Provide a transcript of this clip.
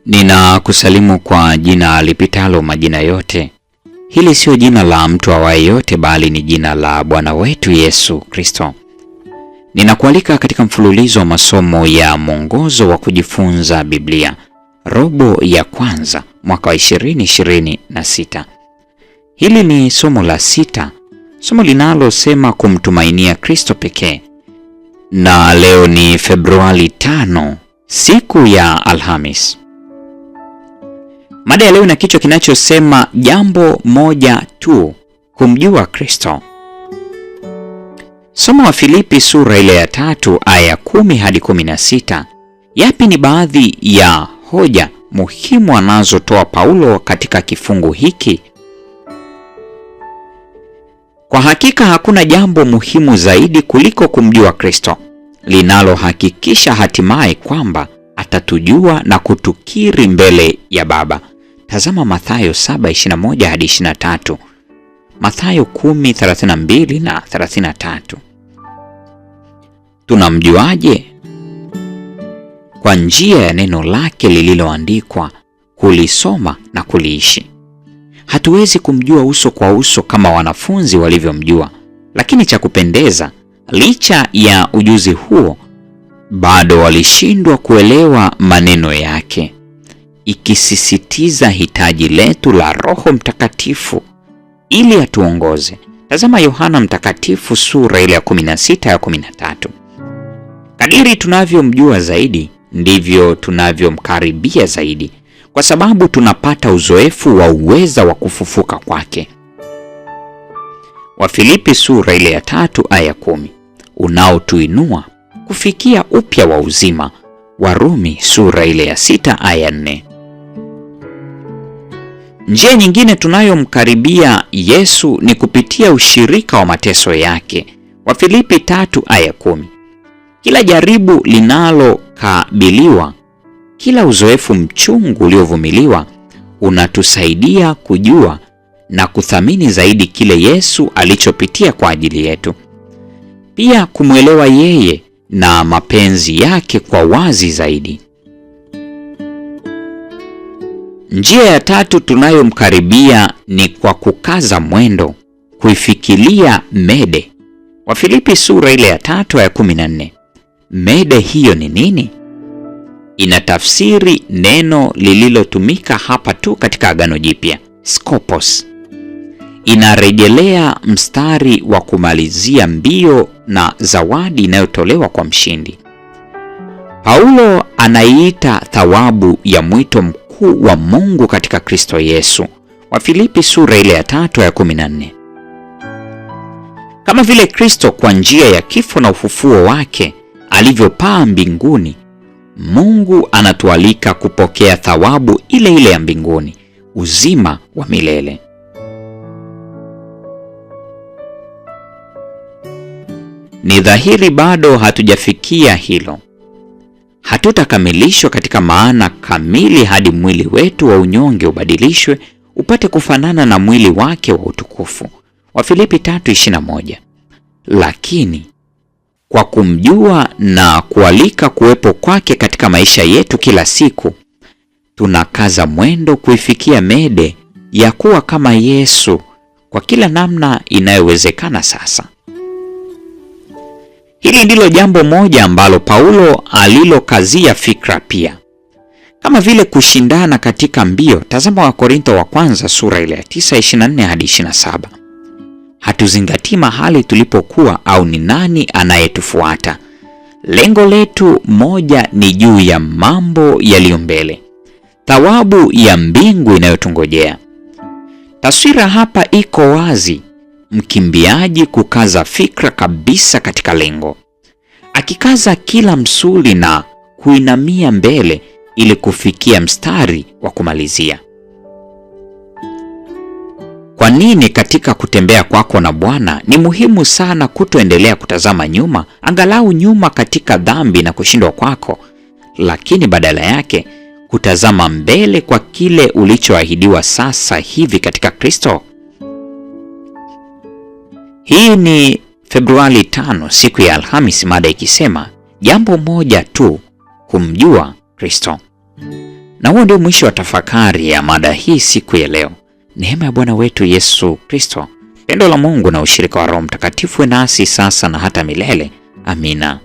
Ninakusalimu kwa jina lipitalo majina yote. Hili sio jina la mtu awaye yote, bali ni jina la Bwana wetu Yesu Kristo. Ninakualika katika mfululizo wa masomo ya mwongozo wa kujifunza Biblia, robo ya kwanza, mwaka wa 2026. Hili ni somo la 6, somo linalosema kumtumainia Kristo pekee. Na leo ni Februari 5, siku ya Alhamis. Mada ya leo ina kichwa kinachosema jambo moja tu, kumjua Kristo. Somo wa Filipi sura ile ya 3 aya 10 hadi 16. Yapi ni baadhi ya hoja muhimu anazotoa Paulo katika kifungu hiki? Kwa hakika hakuna jambo muhimu zaidi kuliko kumjua Kristo, linalohakikisha hatimaye kwamba atatujua na kutukiri mbele ya Baba. Tazama Mathayo 7:21 hadi 23, Mathayo 10:32 na 33. Tunamjuaje? Kwa njia ya neno lake lililoandikwa, kulisoma na kuliishi. Hatuwezi kumjua uso kwa uso kama wanafunzi walivyomjua, lakini cha kupendeza, licha ya ujuzi huo, bado walishindwa kuelewa maneno yake, ikisisitiza hitaji letu la Roho Mtakatifu ili atuongoze. Tazama Yohana Mtakatifu sura ile ya 16 ya 13. Kadiri tunavyomjua zaidi, ndivyo tunavyomkaribia zaidi, kwa sababu tunapata uzoefu wa uweza wa kufufuka kwake. Wafilipi sura ile ya 3 aya 10, unaotuinua kufikia upya wa uzima. Warumi sura ile ya 6 aya 4. Njia nyingine tunayomkaribia Yesu ni kupitia ushirika wa mateso yake. Wafilipi 3 aya 10. Kila jaribu linalokabiliwa, kila uzoefu mchungu uliovumiliwa unatusaidia kujua na kuthamini zaidi kile Yesu alichopitia kwa ajili yetu. Pia kumwelewa yeye na mapenzi yake kwa wazi zaidi. Njia ya 3 tunayomkaribia ni kwa kukaza mwendo, kuifikiria mede. Wafilipi sura ile ya 3 ya 14. Mede hiyo ni nini? Inatafsiri neno lililotumika hapa tu katika Agano Jipya, skopos. Inarejelea mstari wa kumalizia mbio na zawadi inayotolewa kwa mshindi. Paulo anaiita thawabu ya mwito mkuu wa Mungu katika Kristo Yesu. Wafilipi sura ile ya 3 ya 14. Kama vile Kristo kwa njia ya kifo na ufufuo wake alivyopaa mbinguni, Mungu anatualika kupokea thawabu ile ile ya mbinguni, uzima wa milele. Ni dhahiri bado hatujafikia hilo. Hatutakamilishwa katika maana kamili hadi mwili wetu wa unyonge ubadilishwe upate kufanana na mwili wake wa utukufu. Wafilipi 3:21. Lakini kwa kumjua na kualika kuwepo kwake katika maisha yetu kila siku, tunakaza mwendo kuifikia mede ya kuwa kama Yesu kwa kila namna inayowezekana sasa. Hili ndilo jambo moja ambalo Paulo alilokazia fikra pia. Kama vile kushindana katika mbio, tazama Wakorintho wa kwanza sura ile ya 9:24 hadi 27. Hatuzingatii mahali tulipokuwa au ni nani anayetufuata. Lengo letu moja ni juu ya mambo yaliyo mbele, thawabu ya mbingu inayotungojea. Taswira hapa iko wazi, mkimbiaji kukaza fikra kabisa katika lengo, akikaza kila msuli na kuinamia mbele ili kufikia mstari wa kumalizia. Kwa nini katika kutembea kwako na Bwana ni muhimu sana kutoendelea kutazama nyuma, angalau nyuma katika dhambi na kushindwa kwako, lakini badala yake kutazama mbele kwa kile ulichoahidiwa sasa hivi katika Kristo? Hii ni Februari 5, siku ya Alhamisi, mada ikisema jambo moja tu, kumjua Kristo. Na huo ndio mwisho wa tafakari ya mada hii siku ya leo. Neema ya Bwana wetu Yesu Kristo, pendo la Mungu na ushirika wa Roho Mtakatifu nasi sasa na hata milele. Amina.